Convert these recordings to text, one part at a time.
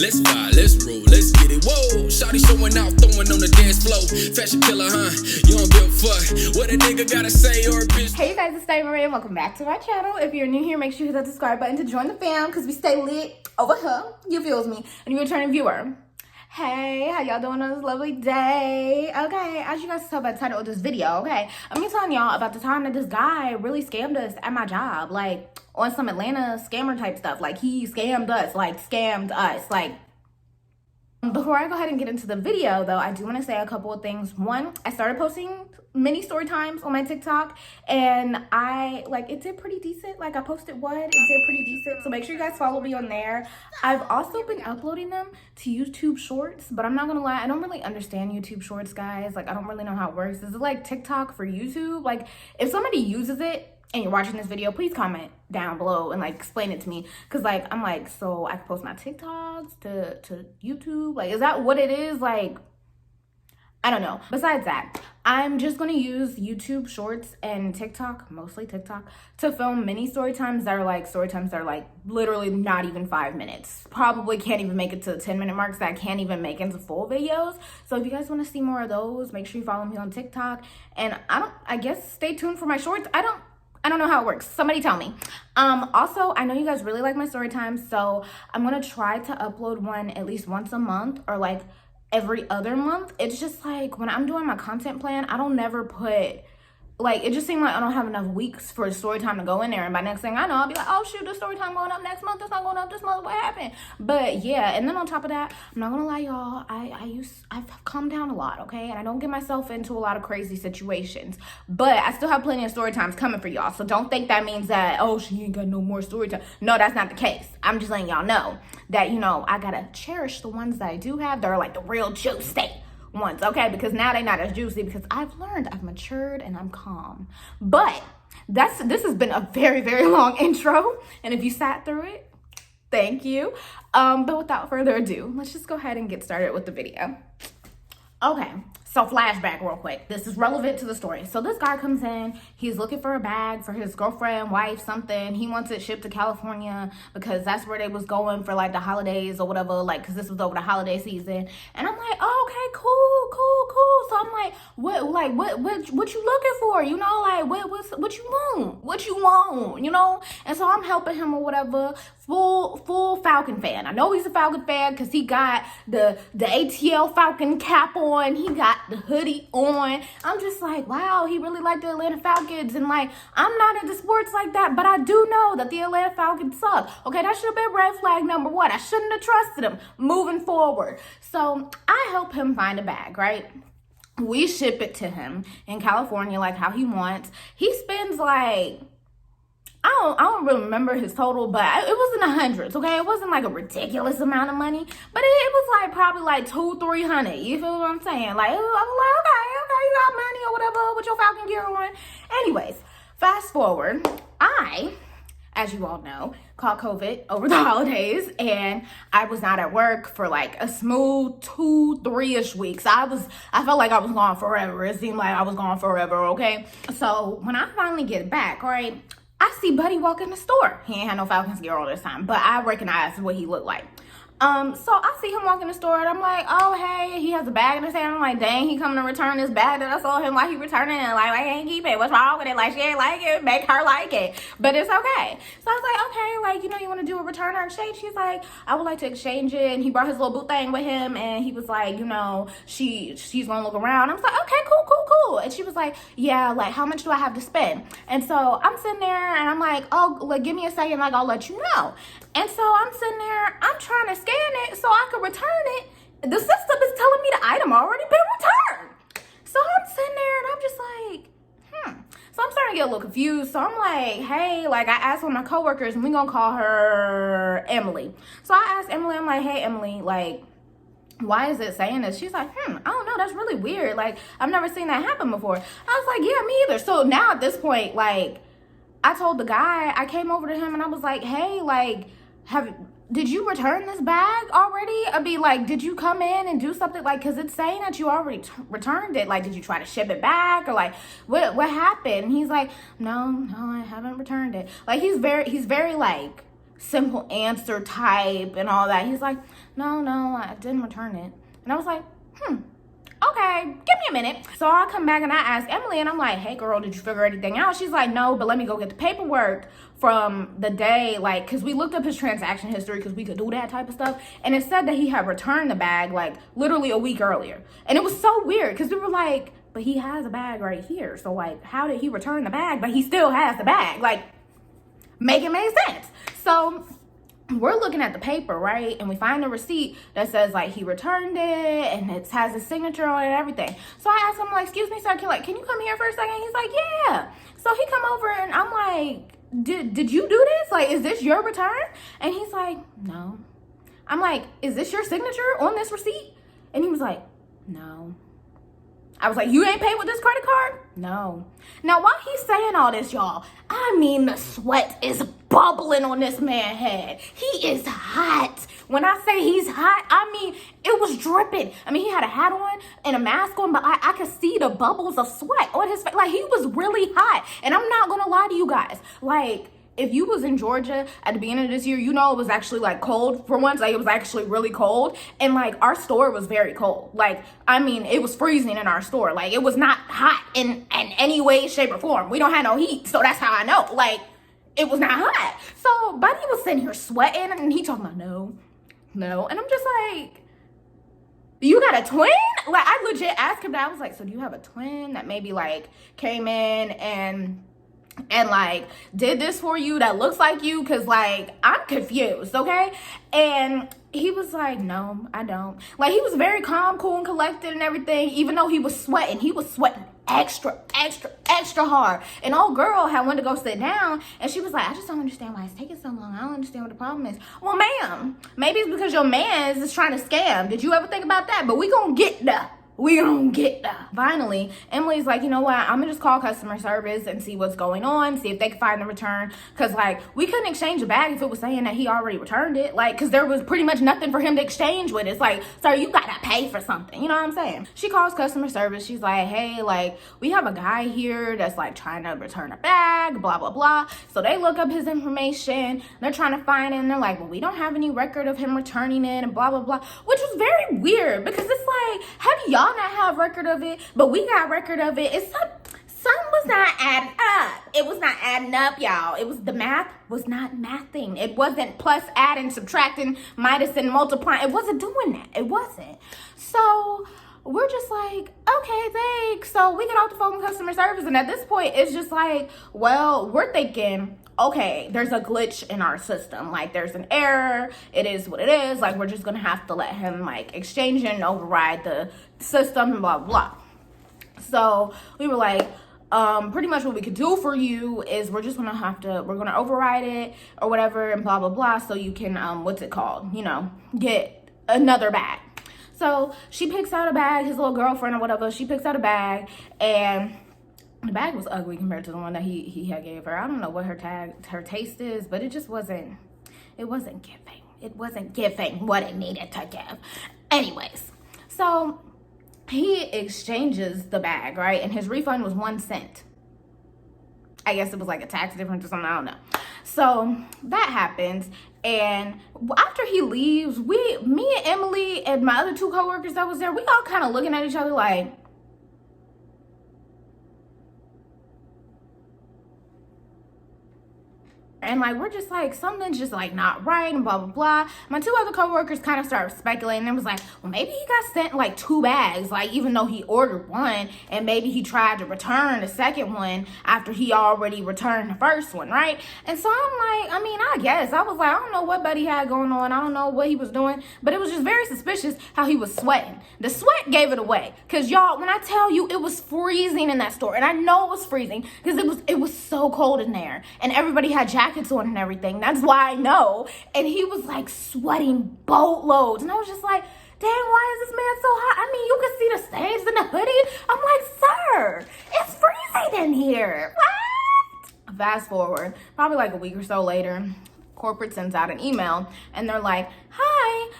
Let's vibe, let's roll, let's get it. Whoa, shawty showing out, throwing on the dance floor. Fashion killer, huh? You don't give a fuck what a nigga gotta say or a bitch. Hey you guys, it's Naimahrae and welcome back to my channel. If you're new here, make sure you hit that subscribe button to join the fam because we stay lit over here. You feels me? And you're a returning viewer. Hey, how y'all doing on this lovely day? Okay, as you guys can tell by the title of this video, okay, I'm gonna telling y'all about the time that this guy really scammed us at my job, like on some Atlanta scammer type stuff. Like he scammed us, like before I go ahead and get into the video though, I do want to say a couple of things. One, I started posting mini story times on my TikTok and it did pretty decent. Like I posted it did pretty decent. So make sure you guys follow me on there. I've also been uploading them to YouTube Shorts, but I'm not gonna lie, I don't really understand YouTube Shorts, guys. Like I don't really know how it works. Is it like TikTok for YouTube? Like if somebody uses it and you're watching this video, please comment down below and like explain it to me, because like I'm like, so I can post my TikToks to YouTube, like is that what it is? Like I don't know. Besides that, I'm just gonna use YouTube Shorts and TikTok, mostly TikTok, to film mini story times that are like literally not even 5 minutes. Probably can't even make it to the 10-minute marks, that I can't even make into full videos. So if you guys want to see more of those, make sure you follow me on TikTok. And I guess stay tuned for my shorts. I don't know how it works. Somebody tell me. Also, I know you guys really like my story time, so I'm gonna try to upload one at least once a month or like every other month. It's just like when I'm doing my content plan, I don't never put, like, it just seemed like I don't have enough weeks for story time to go in there, and by next thing I know, I'll be like, oh shoot, the story time going up next month, it's not going up this month, what happened? But yeah, and then on top of that, I'm not gonna lie y'all, I've calmed down a lot, okay, and I don't get myself into a lot of crazy situations, but I still have plenty of story times coming for y'all, so don't think that means that, oh, she ain't got no more story time. No, that's not the case. I'm just letting y'all know that, you know, I gotta cherish the ones that I do have that are like the real juicy ones, okay, because now they're not as juicy because I've learned, I've matured, and I'm calm. But this has been a very, very long intro, and if you sat through it, thank you. But without further ado, let's just go ahead and get started with the video. Okay, so flashback real quick. This is relevant to the story. So this guy comes in, he's looking for a bag for his girlfriend, wife, something. He wants it shipped to California because that's where they was going for like the holidays or whatever, like, because this was over the holiday season. And I'm like, oh, okay, cool. So I'm like, what you looking for? You know, like, what you want, you know? And so I'm helping him or whatever. Full Falcon fan. I know he's a Falcon fan because he got the ATL Falcon cap on. He got the hoodie on. I'm just like, wow, he really liked the Atlanta Falcons. And like, I'm not into sports like that, but I do know that the Atlanta Falcons suck. Okay, that should have been red flag number one. I shouldn't have trusted him moving forward. So I help him find a bag, right? We ship it to him in California, like how he wants. He spends like, I don't really remember his total, but it was in the hundreds, okay? It wasn't like a ridiculous amount of money, but it was like probably like $200-300. You feel what I'm saying? Like, I was like, okay, you got money or whatever with your Falcon gear on. Anyways, fast forward, as you all know, caught COVID over the holidays, and I was not at work for like a smooth 2-3-ish weeks. I felt like I was gone forever. It seemed like I was gone forever, okay? So when I finally get back, right, I see Buddy walk in the store. He ain't had no Falcons gear all this time, but I recognized what he looked like. So I see him walk in the store and I'm like, oh, hey, he has a bag in his hand. I'm like, dang, he coming to return this bag that I saw him while he returning it. Like, I ain't keep it. What's wrong with it? Like, she ain't like it. Make her like it. But it's okay. So I was like, okay, like, you know, you want to do a return or exchange? She's like, I would like to exchange it. And he brought his little boot thing with him. And he was like, you know, she's going to look around. I was like, okay, cool. And she was like, yeah, like, how much do I have to spend? And so I'm sitting there and I'm like, oh, like, give me a second. Like, I'll let you know. And so I'm sitting there, I'm trying to scan it so I can return it. The system is telling me the item already been returned. So I'm sitting there and I'm just like, So I'm starting to get a little confused. So I'm like, hey, like I asked one of my coworkers and we gonna call her Emily. So I asked Emily, I'm like, hey, Emily, like, why is it saying this? She's like, I don't know, that's really weird. Like, I've never seen that happen before. I was like, yeah, me either. So now at this point, like, I told the guy, I came over to him and I was like, hey, like, did you return this bag already? I mean, like, did you come in and do something? Like, because it's saying that you already returned it. Like, did you try to ship it back? Or like, what happened? And he's like, no, I haven't returned it. Like, he's very like simple answer type and all that. He's like, no, I didn't return it. And I was like, okay, give me a minute. So I come back and I ask Emily, and I'm like, hey girl, did you figure anything out? She's like, no, but let me go get the paperwork from the day, like, because we looked up his transaction history because we could do that type of stuff, and it said that he had returned the bag like literally a week earlier. And it was so weird because we were like, but he has a bag right here, so like, how did he return the bag but he still has the bag? Like, make it make sense. So we're looking at the paper, right? And we find a receipt that says like he returned it and it has his signature on it and everything. So I asked him, like, excuse me, sir, can you come here for a second? He's like, yeah. So he come over and I'm like, did you do this? Like, is this your return? And he's like, no. I'm like, is this your signature on this receipt? And he was like, no. I was like, you ain't paid with this credit card? No. Now, while he's saying all this, y'all, I mean, the sweat is bubbling on this man's head. He is hot. When I say he's hot, I mean, it was dripping. I mean, he had a hat on and a mask on, but I could see the bubbles of sweat on his face. Like, he was really hot. And I'm not going to lie to you guys. Like, if you was in Georgia at the beginning of this year, you know it was actually like cold for once. Like, it was actually really cold. And like, our store was very cold. Like, I mean, it was freezing in our store. Like, it was not hot in any way, shape, or form. We don't have no heat. So that's how I know. Like, it was not hot. So Buddy was sitting here sweating and he talking about no. And I'm just like, you got a twin? Like, I legit asked him that. I was like, so do you have a twin that maybe like came in and like did this for you that looks like you? Cause like, I'm confused, okay? And he was like, no, I don't. Like, he was very calm, cool, and collected and everything, even though he was sweating. He was sweating extra hard. And old girl had wanted to go sit down, and she was like, I just don't understand why it's taking so long. I don't understand what the problem is. Well, ma'am, maybe it's because your man is trying to scam. Did you ever think about that? But we gonna get there. Finally, Emily's like, you know what? I'm gonna just call customer service and see what's going on, see if they can find the return. Cause like, we couldn't exchange a bag if it was saying that he already returned it. Like, cause there was pretty much nothing for him to exchange with. It's like, sir, you gotta pay for something. You know what I'm saying? She calls customer service. She's like, hey, like, we have a guy here that's like trying to return a bag, blah, blah, blah. So they look up his information. They're trying to find it. And they're like, well, we don't have any record of him returning it and blah, blah, blah. Which was very weird because it's like, how do y'all not have record of it, but we got record of it? It's something was not adding up. It was not adding up, y'all. It was, the math was not mathing. It wasn't plus, adding, subtracting, minus, and multiplying. It wasn't doing that. It wasn't. So we're just like, okay, thanks. So we get off the phone with customer service, and at this point, it's just like, well, we're thinking, okay, there's a glitch in our system. Like, there's an error. It is what it is. Like, we're just going to have to let him, like, exchange it and override the system and blah, blah. So we were like, pretty much what we could do for you is we're going to override it or whatever and blah, blah, blah. So you can, what's it called? You know, get another bag. So she picks out a bag, his little girlfriend or whatever. She picks out a bag, and the bag was ugly compared to the one that he had gave her. I don't know what her taste is, but it just wasn't giving. It wasn't giving what it needed to give. Anyways, so he exchanges the bag, right? And his refund was 1 cent. I guess it was like a tax difference or something, I don't know. So that happens, and after he leaves, me and Emily and my other 2 coworkers that was there, we all kind of looking at each other like, and like, we're just like, something's just like not right and blah, blah, blah. My 2 other coworkers kind of started speculating and was like, well, maybe he got sent like 2 bags, like even though he ordered one, and maybe he tried to return the second one after he already returned the first one, right? And so I'm like, I mean, I guess. I was like, I don't know what Buddy had going on. I don't know what he was doing, but it was just very suspicious how he was sweating. The sweat gave it away. Cause y'all, when I tell you, it was freezing in that store, and I know it was freezing because it was so cold in there, and everybody had jackets on and everything. That's why I know. And he was like sweating boatloads, and I was just like, dang, why is this man so hot? I mean, you can see the stains in the hoodie. I'm like, sir, it's freezing in here. What? Fast forward, probably like a week or so later, corporate sends out an email, and they're like, hi,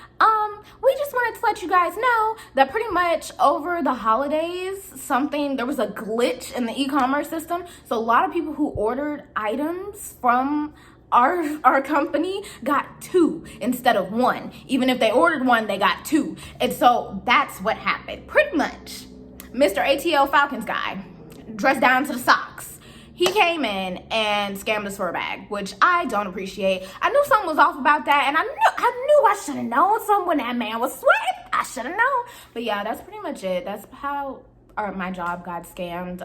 we just wanted to let you guys know that pretty much over the holidays, there was a glitch in the e-commerce system. So a lot of people who ordered items from our company got 2 instead of 1. Even if they ordered 1, they got 2. And so that's what happened. Pretty much, Mr. ATL Falcons guy, dressed down to the socks, he came in and scammed us for a bag, which I don't appreciate. I knew something was off about that, and I knew I should have known something when that man was sweating. I should have known. But yeah, that's pretty much it. That's how my job got scammed.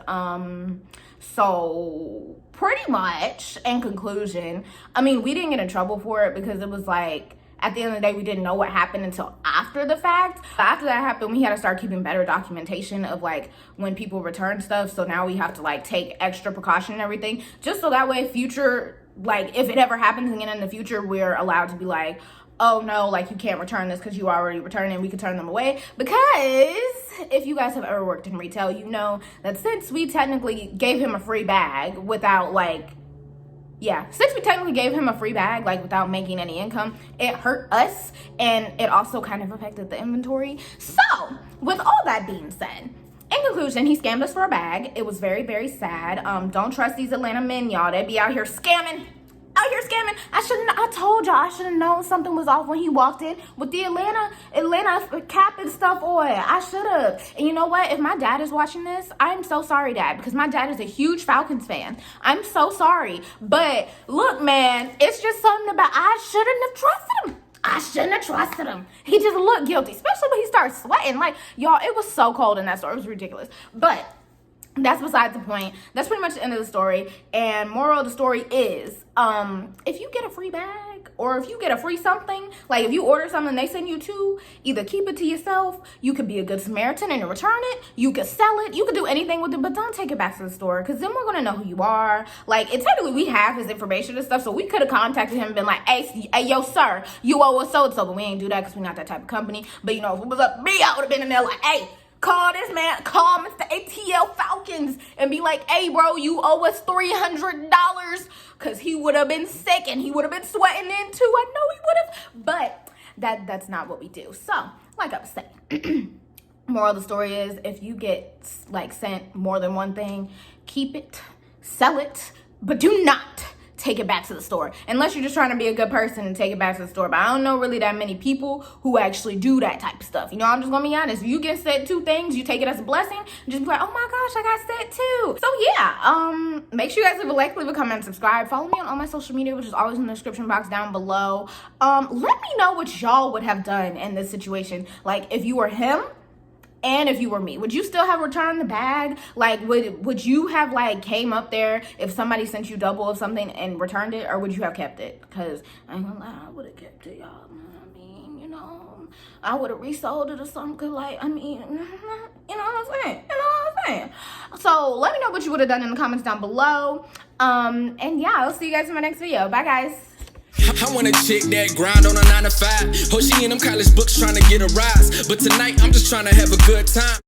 So pretty much, in conclusion, I mean, we didn't get in trouble for it because it was like, at the end of the day, we didn't know what happened until after the fact. After that happened, we had to start keeping better documentation of like when people return stuff. So now we have to like take extra precaution and everything, just so that way future, like if it ever happens again in the future, we're allowed to be like, oh no, like you can't return this because you already returned it and we could turn them away. Because if you guys have ever worked in retail, you know that since we technically gave him a free bag without since we technically gave him a free bag, like without making any income, it hurt us and it also kind of affected the inventory. So with all that being said, in conclusion, he scammed us for a bag. It was very, very sad. Don't trust these Atlanta men, y'all. They be out here scamming. I told y'all I should have known something was off when he walked in with the Atlanta cap and stuff on. I should have. And you know what? If my dad is watching this, I'm so sorry, Dad, because my dad is a huge Falcons fan. I'm so sorry. But look, man, it's just something about I shouldn't have trusted him. He just looked guilty, especially when he started sweating. Like, y'all, it was so cold in that store. It was ridiculous. But that's besides the point. That's pretty much the end of the story. And moral of the story is, if you get a free bag or if you get a free something, like if you order something they send you 2, either keep it to yourself. You could be a good Samaritan and return it. You could sell it. You could do anything with it, but don't take it back to the store because then we're going to know who you are. Like, it's technically we have his information and stuff, so we could have contacted him and been like, hey, yo, sir, you owe us so-and-so, but we ain't do that because we're not that type of company. But, you know, if it was up to me, I would have been in there like, hey, call this man, call Mr. ATL Falcons and be like, hey, bro, you owe us $300 because he would have been sick and he would have been sweating in too. I know he would have, but that's not what we do. So, like I was saying, moral of the story is if you get like sent more than one thing, keep it, sell it, but do not take it back to the store unless you're just trying to be a good person and take it back to the store. But I don't know really that many people who actually do that type of stuff. You know, I'm just gonna be honest. If you get sent 2 things, you take it as a blessing, just be like, oh my gosh, I got sent 2. So yeah, make sure you guys leave a comment and subscribe. Follow me on all my social media, which is always in the description box down below. Let me know what y'all would have done in this situation. Like, if you were him and if you were me, would you still have returned the bag? Like, would you have like came up there if somebody sent you double of something and returned it, or would you have kept it? Because I ain't gonna lie, I would have kept it, y'all. I mean, you know, I would have resold it or something. Cause like, I mean, you know what I'm saying? So let me know what you would have done in the comments down below. And yeah, I'll see you guys in my next video. Bye, guys. I want a chick that grind on a 9 to 5. Oh, she in them college books trying to get a rise. But tonight, I'm just trying to have a good time.